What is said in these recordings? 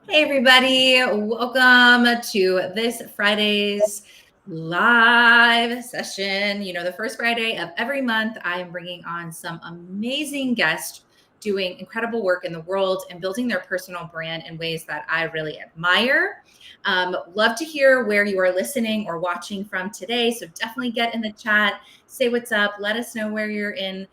Hey, everybody. Welcome to this Friday's live session. The first Friday of every month, I am bringing on some amazing guests doing incredible work in the world and building their personal brand in ways that I really admire. Love to hear where you are listening or watching from today. So definitely get in the chat, say what's up, let us know where you're in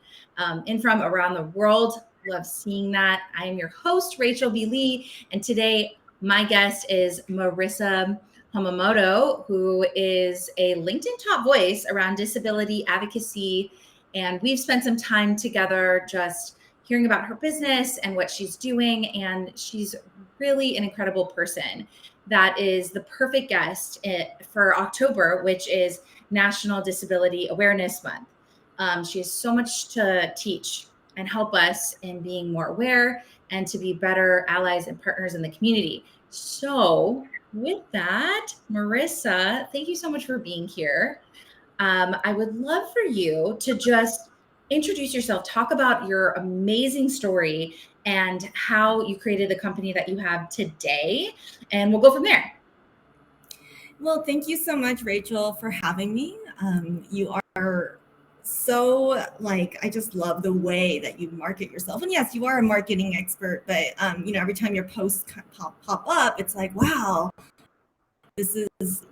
from around the world. Love seeing that. I am your host, Rachel B. Lee, and today my guest is Marisa Hamamoto, who is a LinkedIn top voice around disability advocacy. And we've spent some time together just hearing about her business and what she's doing. And she's really an incredible person that is the perfect guest for October, which is National Disability Awareness Month. She has so much to teach and help us in being more aware and to be better allies and partners in the community. So with that, Marisa, thank you so much for being here. I would love for you to just introduce yourself, talk about your amazing story and how you created the company that you have today, and we'll go from there. Well, thank you so much, Rachel, for having me. You are so I just love the way that you market yourself. And yes, you are a marketing expert, but every time your posts pop up, it's like, wow, this is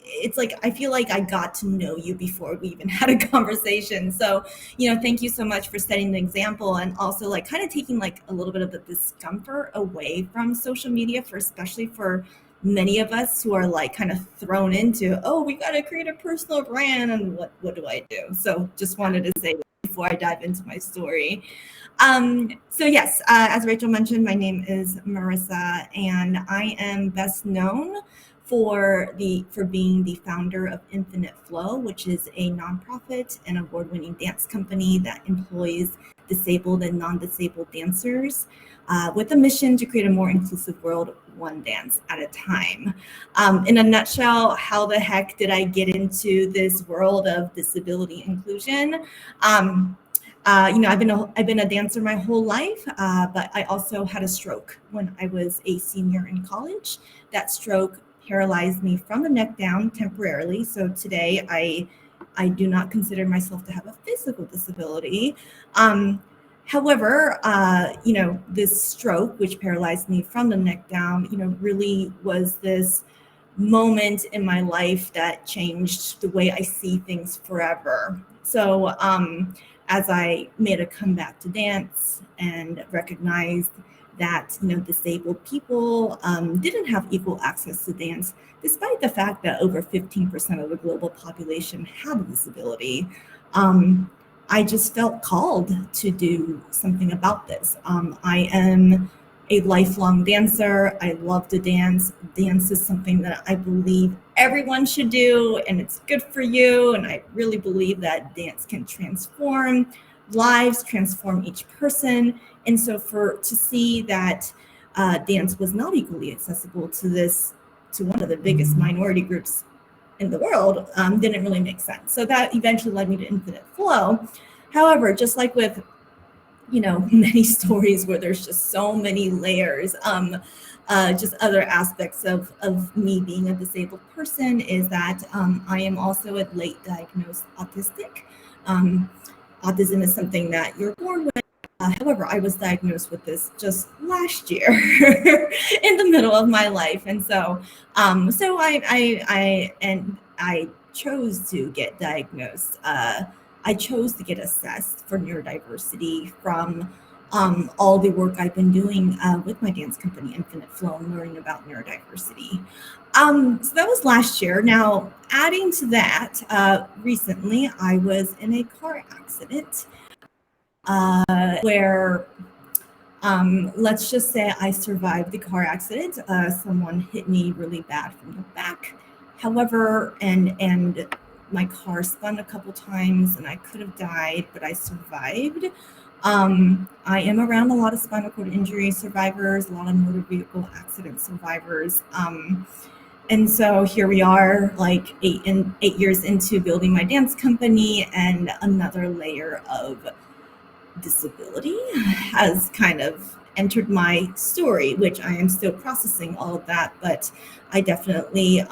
it's like I feel like I got to know you before we even had a conversation. So, thank you so much for setting the example and also kind of taking a little bit of the discomfort away from social media especially for many of us who are kind of thrown into, oh, we got to create a personal brand and what do I do? So just wanted to say before I dive into my story. So yes, as Rachel mentioned, my name is Marisa, and I am best known for being the founder of Infinite Flow, which is a nonprofit and award-winning dance company that employs disabled and non-disabled dancers with a mission to create a more inclusive world, one dance at a time. In a nutshell, how the heck did I get into this world of disability inclusion? I've been a dancer my whole life, but I also had a stroke when I was a senior in college. That stroke paralyzed me from the neck down temporarily. So today I do not consider myself to have a physical disability. However, this stroke, which paralyzed me from the neck down, really was this moment in my life that changed the way I see things forever. So as I made a comeback to dance and recognized that disabled people didn't have equal access to dance, despite the fact that over 15% of the global population had a disability. I just felt called to do something about this. I am a lifelong dancer. I love to dance. Dance is something that I believe everyone should do, and it's good for you. And I really believe that dance can transform lives, transform each person. And so to see that dance was not equally accessible to one of the biggest minority groups in the world didn't really make sense. So that eventually led me to Infinite Flow. However, just like with many stories where there's just so many layers, just other aspects of me being a disabled person is that I am also a late diagnosed autistic. Autism is something that you're born with. However, I was diagnosed with this just last year in the middle of my life. And so I chose to get diagnosed. I chose to get assessed for neurodiversity from all the work I've been doing with my dance company, Infinite Flow, and learning about neurodiversity. So that was last year. Now, adding to that, recently I was in a car accident where let's just say I survived the car accident. Someone hit me really bad from the back. However, and my car spun a couple times and I could have died, but I survived. I am around a lot of spinal cord injury survivors, a lot of motor vehicle accident survivors. And so here we are, 8 years into building my dance company, and another layer of disability has kind of entered my story, which I am still processing all of that. But I definitely,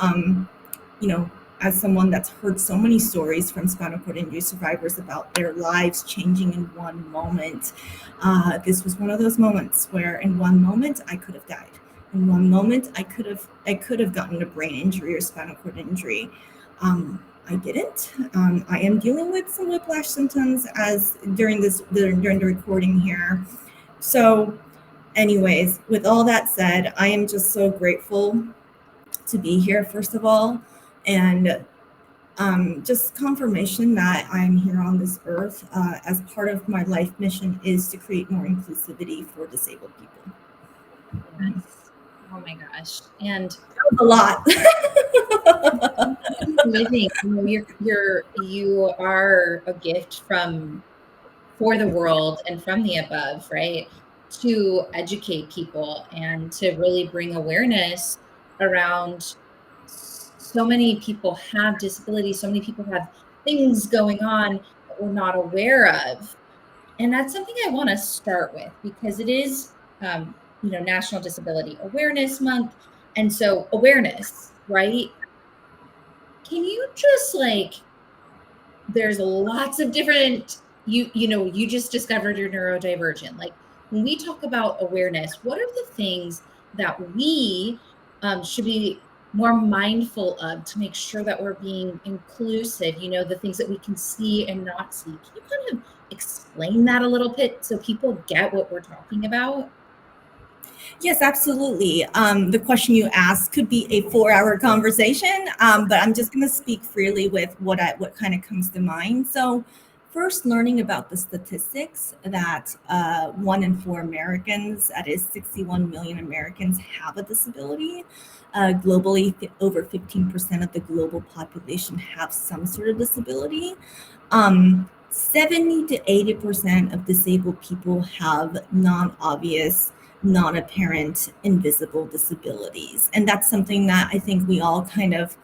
as someone that's heard so many stories from spinal cord injury survivors about their lives changing in one moment, this was one of those moments where in one moment I could have died. In one moment I could have gotten a brain injury or spinal cord injury. I didn't. I am dealing with some whiplash symptoms during the recording here. So anyways, with all that said, I am just so grateful to be here, first of all, and just confirmation that I'm here on this earth as part of my life mission is to create more inclusivity for disabled people. Yes. Oh my gosh. And a lot. Living, you are a gift for the world and from the above, right? To educate people and to really bring awareness around so many people have disabilities, so many people have things going on that we're not aware of. And that's something I want to start with because it is, National Disability Awareness Month. And so awareness, right? Can you just there's lots of different, you just discovered you're neurodivergent. Like when we talk about awareness, what are the things that we should be more mindful of to make sure that we're being inclusive, the things that we can see and not see? Can you kind of explain that a little bit so people get what we're talking about? Yes, absolutely. The question you asked could be a 4-hour conversation, but I'm just going to speak freely with what kind of comes to mind. So, first, learning about the statistics that 1 in 4 Americans, that is 61 million Americans, have a disability. Globally, over 15% of the global population have some sort of disability. 70 to 80% of disabled people have non-obvious, non-apparent, invisible disabilities. And that's something that I think we all kind of,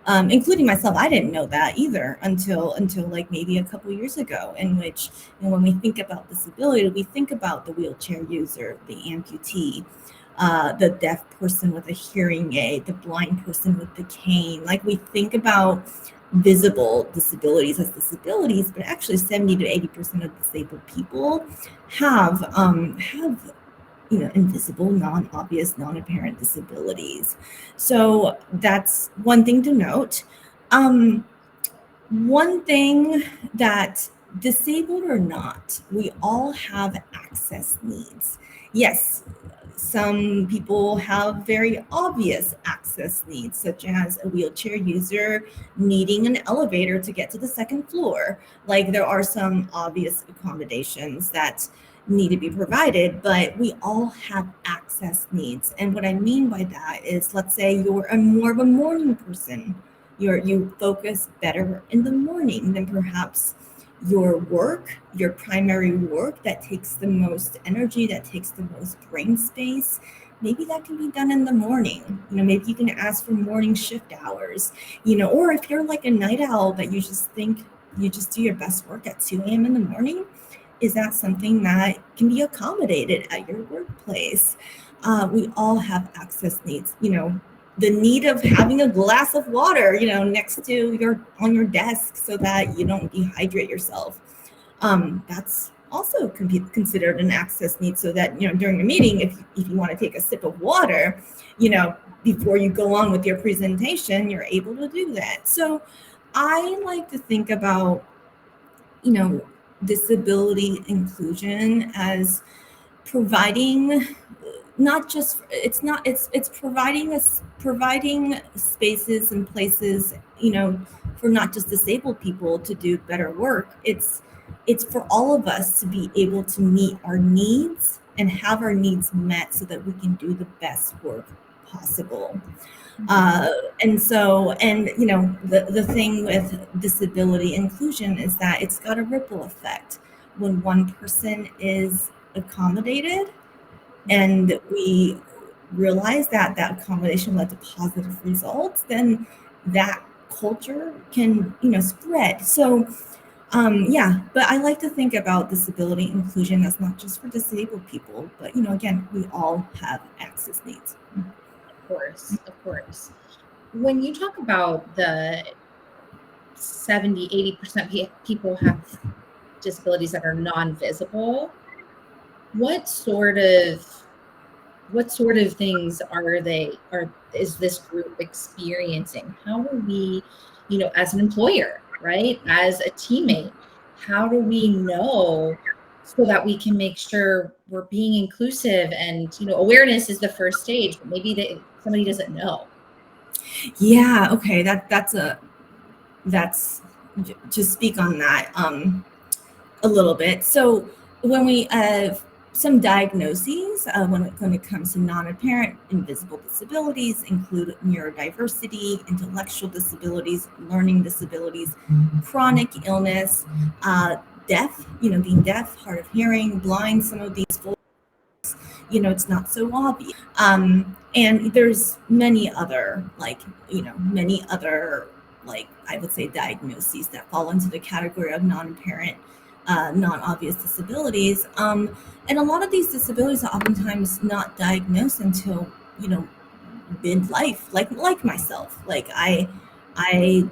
including myself, I didn't know that either until like maybe a couple years ago, in which, when we think about disability, we think about the wheelchair user, the amputee, the deaf person with a hearing aid, the blind person with the cane. Like we think about visible disabilities as disabilities, but actually 70 to 80% of disabled people have invisible, non-obvious, non-apparent disabilities. So that's one thing to note. One thing that, disabled or not, we all have access needs. Yes, some people have very obvious access needs, such as a wheelchair user needing an elevator to get to the second floor. Like there are some obvious accommodations that need to be provided, but we all have access needs. And what I mean by that is, let's say you're more of a morning person. You focus better in the morning than perhaps your work, your primary work that takes the most energy, that takes the most brain space. Maybe that can be done in the morning. Maybe you can ask for morning shift hours, or if you're like a night owl that you just think you just do your best work at 2 a.m. in the morning, is that something that can be accommodated at your workplace? We all have access needs. The need of having a glass of water, next to on your desk so that you don't dehydrate yourself. That's also can be considered an access need, so that, during a meeting, if you want to take a sip of water, before you go on with your presentation, you're able to do that. So I like to think about, disability inclusion as providing it's providing spaces and places, for not just disabled people to do better work. It's for all of us to be able to meet our needs and have our needs met so that we can do the best work possible. And the thing with disability inclusion is that it's got a ripple effect. When one person is accommodated and we realize that accommodation led to positive results, then that culture can, spread. So Yeah, but I like to think about disability inclusion as not just for disabled people, but again, we all have access needs. Of course, of course. When you talk about the 70-80% people have disabilities that are non-visible, what sort of things is this group experiencing? How are we, as an employer, right, as a teammate, how do we know so that we can make sure we're being inclusive? And awareness is the first stage, but maybe somebody doesn't know. Yeah, okay, that's to speak on that a little bit. So when we some diagnoses when it comes to non-apparent invisible disabilities include neurodiversity, intellectual disabilities, learning disabilities, chronic illness, deaf, being deaf, hard of hearing, blind. Some of these folks, it's not so obvious. And there's many other like I would say diagnoses that fall into the category of non-apparent, non-obvious disabilities. And a lot of these disabilities are oftentimes not diagnosed until midlife, like myself. Like I I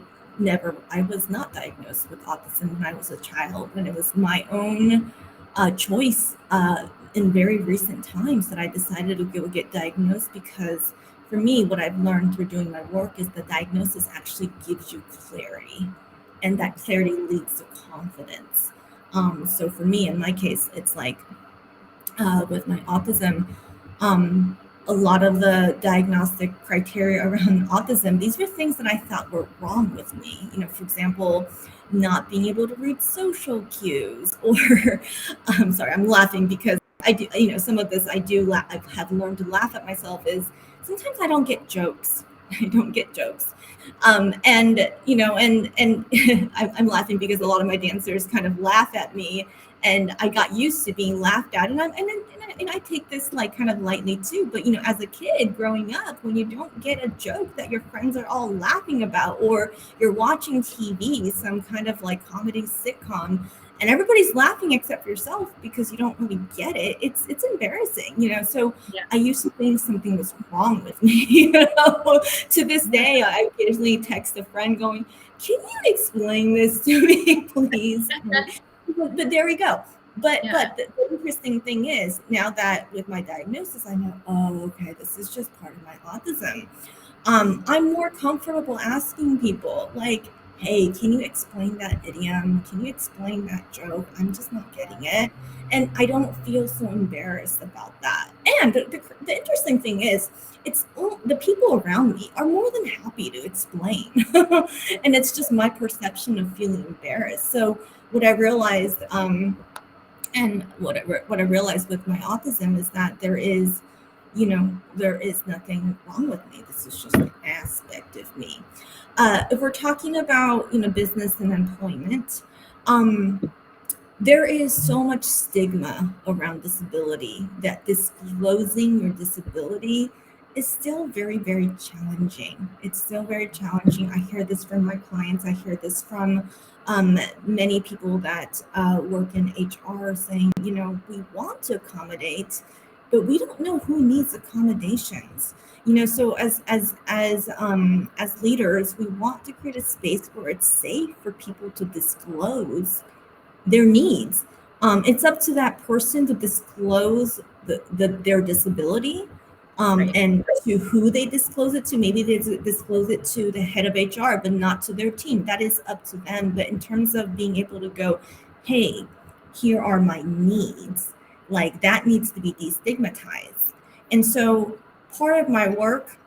was not diagnosed with autism when I was a child, when it was my own choice in very recent times that I decided to go get diagnosed, because for me, what I've learned through doing my work is the diagnosis actually gives you clarity, and that clarity leads to confidence. So for me, in my case, it's like with my autism, um, a lot of the diagnostic criteria around autism, these were things that I thought were wrong with me. For example, not being able to read social cues, or I'm sorry, I'm laughing because I do, some of this I have learned to laugh at myself, is sometimes I don't get jokes. I don't get jokes. And I'm laughing because a lot of my dancers kind of laugh at me, and I got used to being laughed at, and I take this like kind of lightly too. But as a kid growing up, when you don't get a joke that your friends are all laughing about, or you're watching TV, some kind of like comedy sitcom, and everybody's laughing except for yourself because you don't really get it, it's embarrassing. So Yeah. I used to think something was wrong with me. To this day, I occasionally text a friend going, "Can you explain this to me, please?" But there we go. But Yeah. but the interesting thing is, now that with my diagnosis, I know, oh, okay, this is just part of my autism. I'm more comfortable asking people like, "Hey, can you explain that idiom? Can you explain that joke? I'm just not getting it." And I don't feel so embarrassed about that. And the interesting thing is, the people around me are more than happy to explain. And it's just my perception of feeling embarrassed. So what I realized, and what I realized with my autism, is that there is nothing wrong with me. This is just an aspect of me. If we're talking about business and employment, there is so much stigma around disability that disclosing your disability is still very, very challenging. It's still very challenging. I hear this from my clients. I hear this from many people that work in HR, saying, we want to accommodate, but we don't know who needs accommodations. So as leaders, we want to create a space where it's safe for people to disclose their needs. It's up to that person to disclose their disability, Right. and to who they disclose it to. Maybe they disclose it to the head of HR, but not to their team. That is up to them. But in terms of being able to go, "Hey, here are my needs," like that needs to be destigmatized. And so part of my work,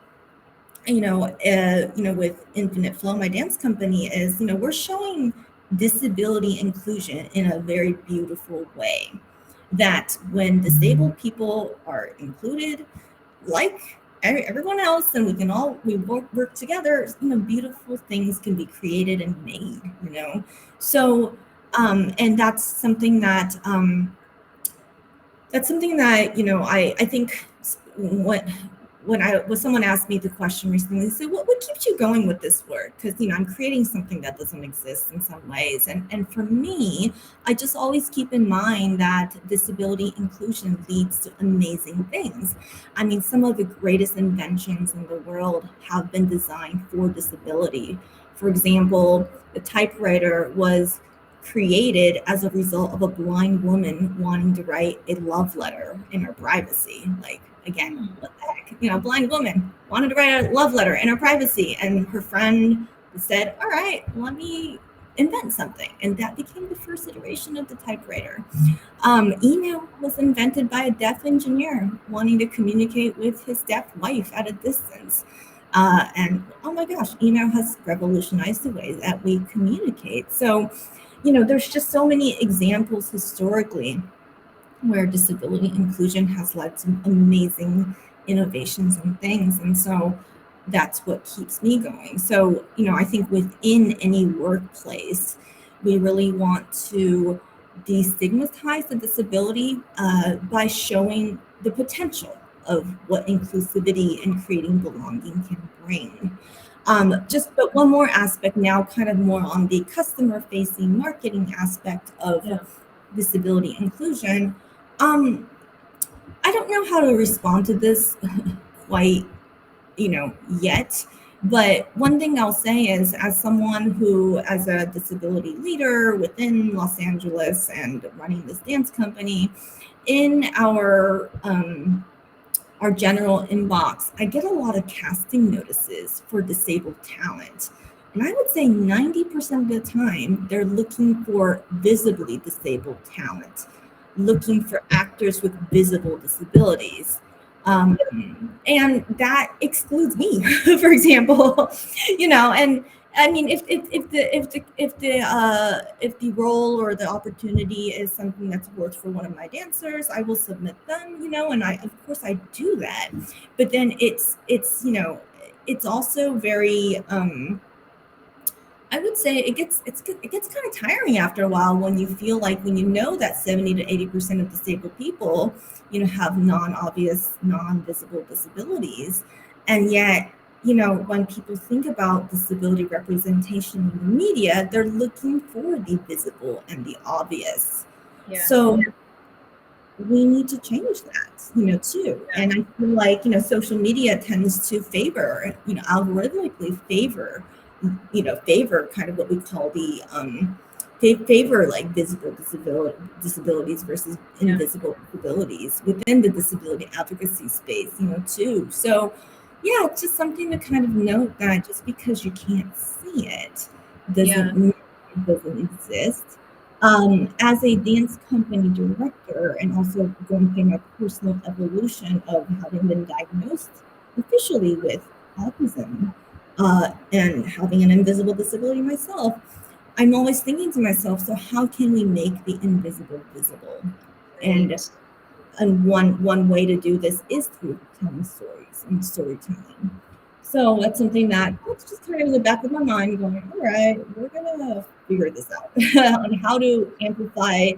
with Infinite Flow, my dance company, is, we're showing disability inclusion in a very beautiful way. That when disabled people are included, like everyone else, and we work together, beautiful things can be created and made. So, and that's something that I think what when someone asked me the question recently, they said, what keeps you going with this work? Because, I'm creating something that doesn't exist in some ways. And for me, I just always keep in mind that disability inclusion leads to amazing things. I mean, some of the greatest inventions in the world have been designed for disability. For example, the typewriter was created as a result of a blind woman wanting to write a love letter in her privacy. Like, again, what the heck? Blind woman wanted to write a love letter in her privacy, and her friend said, all right, let me invent something. And that became the first iteration of the typewriter. Email was invented by a deaf engineer wanting to communicate with his deaf wife at a distance. And oh my gosh, email has revolutionized the way that we communicate. So, there's just so many examples historically where disability inclusion has led to amazing innovations and things. And so that's what keeps me going. So, I think within any workplace, we really want to destigmatize the disability by showing the potential of what inclusivity and creating belonging can bring. But one more aspect now, kind of more on the customer facing marketing aspect of disability inclusion. I don't know how to respond to this quite, yet. But one thing I'll say is, as someone who, as a disability leader within Los Angeles and running this dance company, in our general inbox, I get a lot of casting notices for disabled talent. And I would say 90% of the time, they're looking for visibly disabled talent, looking for actors with visible disabilities. And that excludes me, for example, and I mean, if the role or the opportunity is something that's worked for one of my dancers, I will submit them, and of course I do that. But then it's also very, I would say it gets kind of tiring after a while when you feel like, when that 70 to 80% of disabled people, have non-obvious, non-visible disabilities. And yet, when people think about disability representation in the media, they're looking for the visible and the obvious. Yeah. So we need to change that, too. And I feel like, social media tends to favor, algorithmically favor kind of what we call the favor like visible disabilities versus invisible disabilities within the disability advocacy space, too. So yeah, it's just something to kind of note, that just because you can't see it doesn't mean it doesn't exist. As a dance company director, and also going through my personal evolution of having been diagnosed officially with autism, and having an invisible disability myself, I'm always thinking to myself, so how can we make the invisible visible? And one way to do this is through telling stories and storytelling. So that's something that's just kind of in the back of my mind, going, all right, we're gonna figure this out on how to amplify,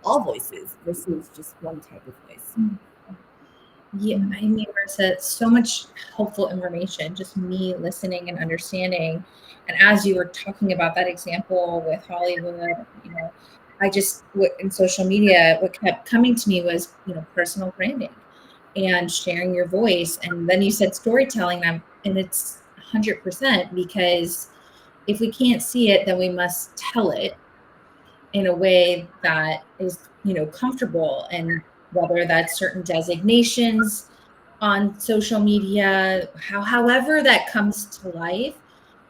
all voices versus just one type of voice. Yeah, I mean, Marisa, so much helpful information, just me listening and understanding. And as you were talking about that example with Hollywood, in social media, what kept coming to me was, personal branding and sharing your voice. And then you said storytelling, and it's 100%, because if we can't see it, then we must tell it in a way that is, comfortable. And whether that's certain designations on social media, however that comes to life,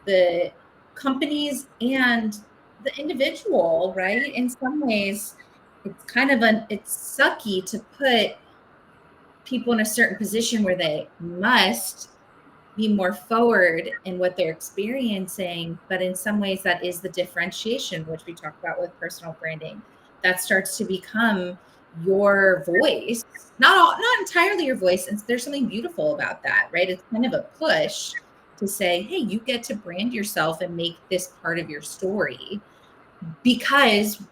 the companies and the individual, right? In some ways, it's kind of it's sucky to put people in a certain position where they must be more forward in what they're experiencing. But in some ways, that is the differentiation, which we talked about with personal branding. That starts to become your voice, not entirely your voice. And there's something beautiful about that, right? It's kind of a push to say, hey, you get to brand yourself and make this part of your story, because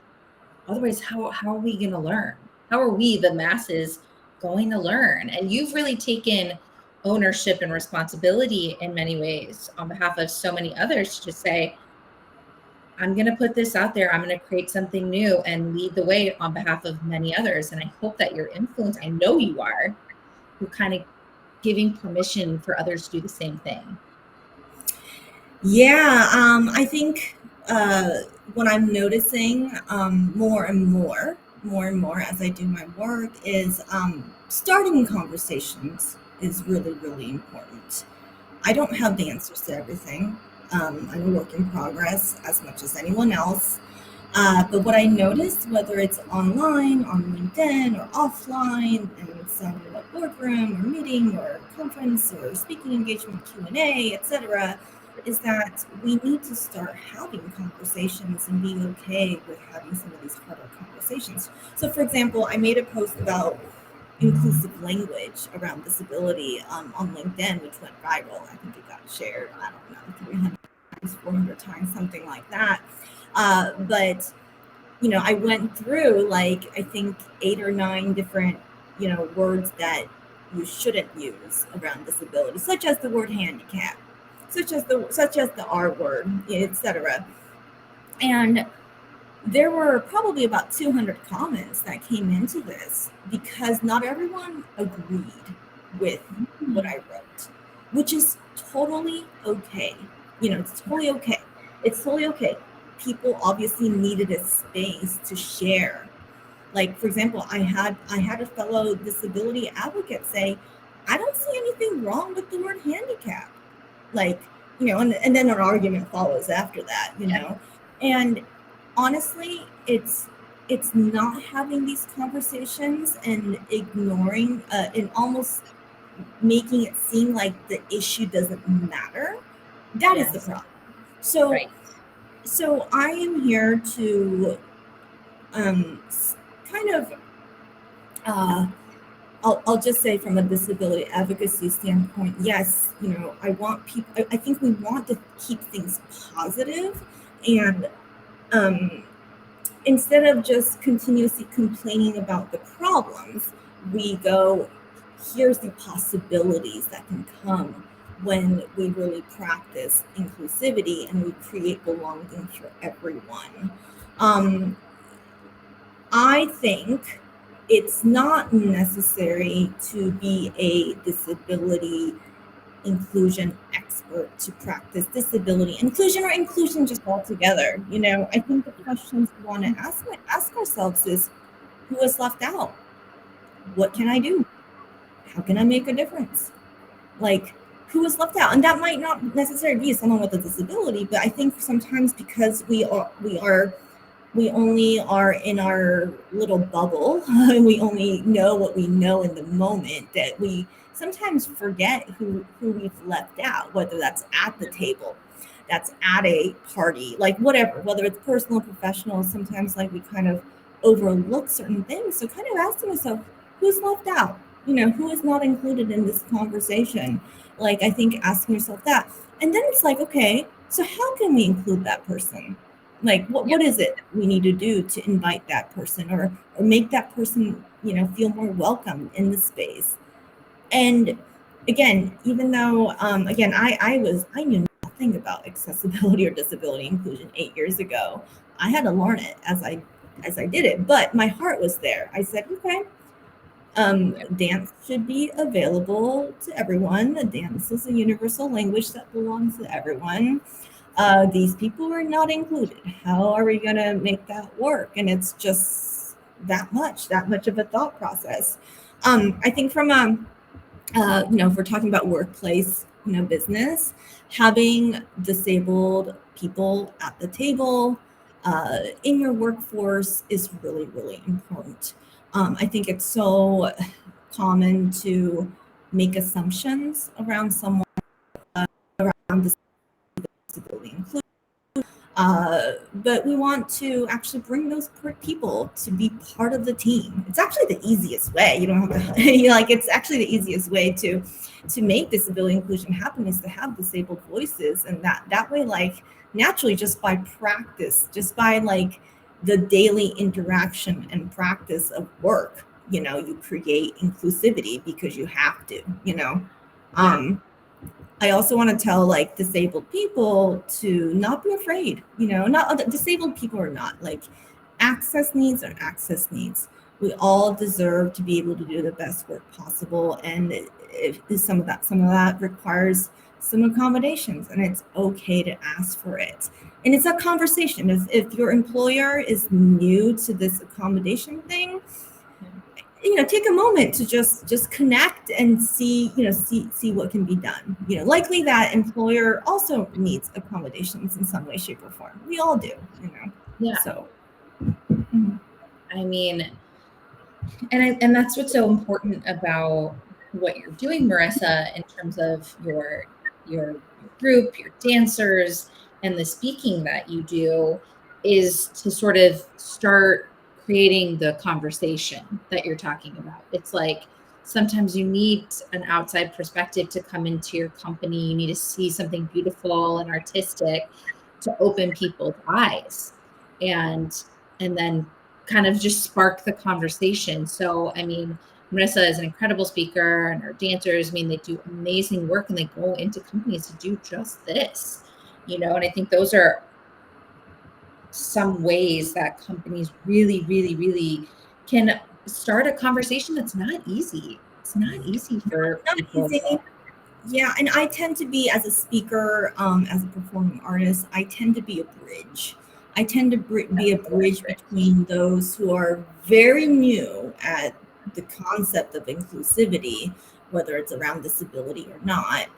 otherwise, how are we going to learn? How are we, the masses, going to learn? And you've really taken ownership and responsibility in many ways on behalf of so many others to just say, I'm going to put this out there. I'm going to create something new and lead the way on behalf of many others. And I hope that your influence, I know you are, you're kind of giving permission for others to do the same thing. Yeah, I think what I'm noticing more and more as I do my work is starting conversations is really, really important. I don't have the answers to everything. I'm a work in progress as much as anyone else. But what I noticed, whether it's online, on LinkedIn, or offline, in some boardroom or meeting or conference or speaking engagement, Q&A, etc., is that we need to start having conversations and being okay with having some of these harder conversations. So, for example, I made a post about inclusive language around disability on LinkedIn, which went viral. I think it got shared, I don't know, 300 times, 400 times, something like that. But I went through like I think 8 or 9 different words that you shouldn't use around disability, such as the word handicap, such as the R word, etc. And there were probably about 200 comments that came into this because not everyone agreed with what I wrote, which is totally okay. It's totally okay. It's totally okay. People obviously needed a space to share. Like, for example, I had a fellow disability advocate say, I don't see anything wrong with the word handicap. Like, and then an argument follows after that, and honestly, it's not having these conversations and ignoring and almost making it seem like the issue doesn't matter. That is the problem. So, so I am here to kind of I'll just say from a disability advocacy standpoint, yes, I want people. I think we want to keep things positive, and instead of just continuously complaining about the problems, we go, here's the possibilities that can come when we really practice inclusivity and we create belonging for everyone. I think it's not necessary to be a disability inclusion expert to practice disability inclusion or inclusion just altogether. I think the questions we want to ask ourselves is, who is left out? What can I do? How can I make a difference? Like, who is left out? And that might not necessarily be someone with a disability, but I think sometimes because we only are in our little bubble and we only know what we know in the moment, that we sometimes forget who we've left out, whether that's at the table, that's at a party, like whatever, whether it's personal, professional. Sometimes like we kind of overlook certain things. So kind of asking yourself, who's left out? Who is not included in this conversation? Like, I think asking yourself that. And then it's like, okay, so how can we include that person? Like, what is it we need to do to invite that person or make that person, feel more welcome in the space? And again, even though, again, I knew nothing about accessibility or disability inclusion 8 years ago. I had to learn it as I did it, but my heart was there. I said, okay, dance should be available to everyone. Dance is a universal language that belongs to everyone. These people are not included. How are we going to make that work? And it's just that much of a thought process. I think from if we're talking about workplace, business, having disabled people at the table in your workforce is really, really important. I think it's so common to make assumptions around someone around disability inclusion. But we want to actually bring those people to be part of the team. It's actually the easiest way. You don't have to, it's actually the easiest way to make disability inclusion happen is to have disabled voices. And that way, like naturally, just by practice, just by like the daily interaction and practice of work, you create inclusivity because you have to, I also want to tell like disabled people to not be afraid, not disabled people or not, like access needs are access needs. We all deserve to be able to do the best work possible. And if some of that requires some accommodations, and it's okay to ask for it. And it's a conversation. If your employer is new to this accommodation thing, take a moment to just connect and see what can be done. Likely that employer also needs accommodations in some way, shape, or form. We all do. Yeah. So, I mean, and that's what's so important about what you're doing, Marisa, in terms of your group, your dancers, and the speaking that you do, is to sort of start creating the conversation that you're talking about. It's like sometimes you need an outside perspective to come into your company. You need to see something beautiful and artistic to open people's eyes, and then kind of just spark the conversation. So, I mean, Marisa is an incredible speaker, and her dancers, I mean, they do amazing work, and they go into companies to do just this, and I think those are some ways that companies really, really, really can start a conversation that's not easy. It's not easy for people. Yeah, and I tend to be, as a speaker, as a performing artist, I tend to be a bridge. I tend to be a bridge between those who are very new at the concept of inclusivity, whether it's around disability or not,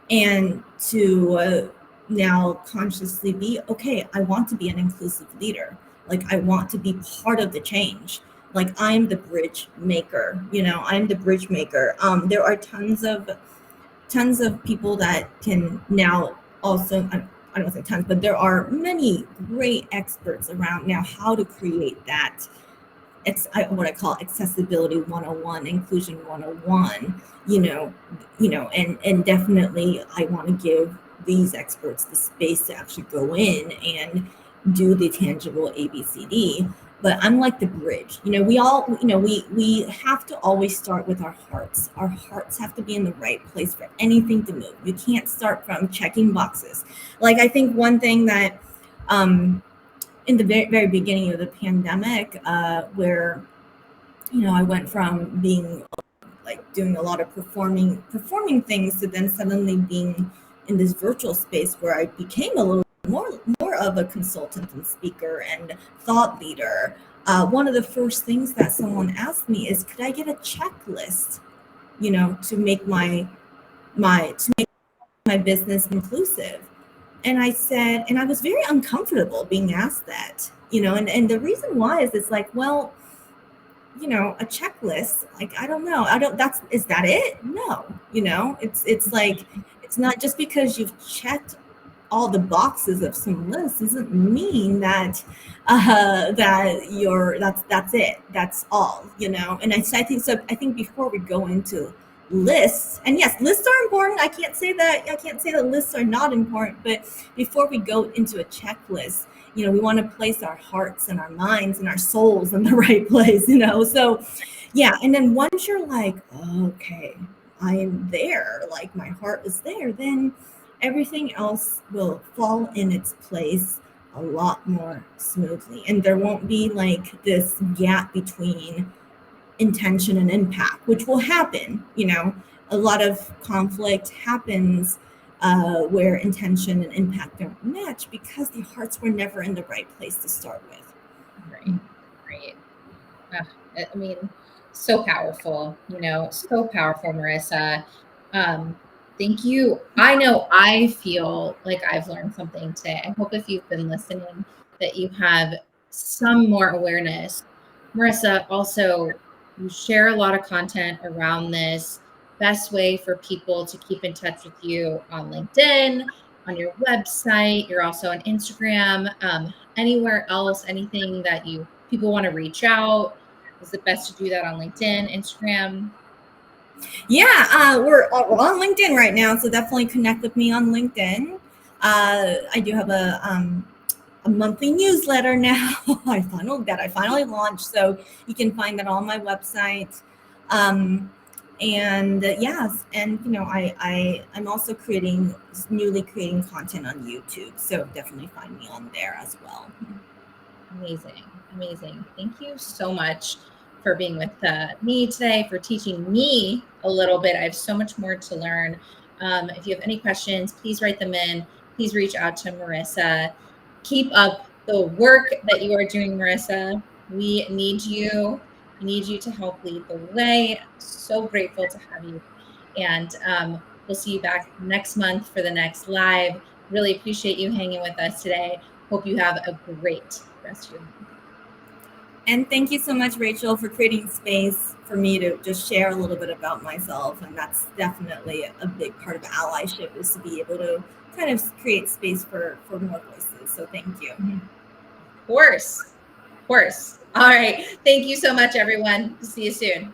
and to now consciously be, okay, I want to be an inclusive leader. Like, I want to be part of the change. Like, I'm the bridge maker, I'm the bridge maker. There are tons of people that can now also, I don't say tons, but there are many great experts around now how to create that. It's what I call accessibility 101, inclusion 101, and definitely I want to give these experts the space to actually go in and do the tangible ABCD. But I'm like the bridge. We all, we have to always start with our hearts. Our hearts have to be in the right place for anything to move. You can't start from checking boxes. Like, I think one thing that in the very, very beginning of the pandemic, where, I went from being like doing a lot of performing things to then suddenly being in this virtual space where I became a little more of a consultant and speaker and thought leader. One of the first things that someone asked me is, could I get a checklist, to make my business inclusive? And I said, and I was very uncomfortable being asked that, and the reason why is it's like, well, a checklist, like, I don't know. Is that it? No, it's like, it's not just because you've checked all the boxes of some list doesn't mean that that's it. That's all, And I think so. I think before we go into lists, and yes, lists are important. I can't say that lists are not important, but before we go into a checklist, we want to place our hearts and our minds and our souls in the right place, So, yeah. And then once you're like, okay, I am there, like my heart is there, then everything else will fall in its place a lot more smoothly. And there won't be like this gap between intention and impact, which will happen. A lot of conflict happens where intention and impact don't match because the hearts were never in the right place to start with. Right. I mean, so powerful, so powerful, Marisa. Thank you. I know I feel like I've learned something today. I hope if you've been listening that you have some more awareness. Marisa, also, you share a lot of content around this. Best way for people to keep in touch with you on LinkedIn, on your website. You're also on Instagram. Anywhere else, anything that people want to reach out? Is it best to do that on LinkedIn, Instagram? Yeah, we're on LinkedIn right now, so definitely connect with me on LinkedIn. I do have a monthly newsletter now. I finally launched, so you can find that on my website. And yes, and I'm also newly creating content on YouTube, so definitely find me on there as well. Amazing. Amazing. Thank you so much for being with me today, for teaching me a little bit. I have so much more to learn. If you have any questions, please write them in. Please reach out to Marisa. Keep up the work that you are doing, Marisa. We need you. We need you to help lead the way. So grateful to have you. And we'll see you back next month for the next live. Really appreciate you hanging with us today. Hope you have a great rest of your month. And thank you so much, Rachel, for creating space for me to just share a little bit about myself. And that's definitely a big part of allyship, is to be able to kind of create space for more voices. So thank you. Of course. All right. Thank you so much, everyone. See you soon.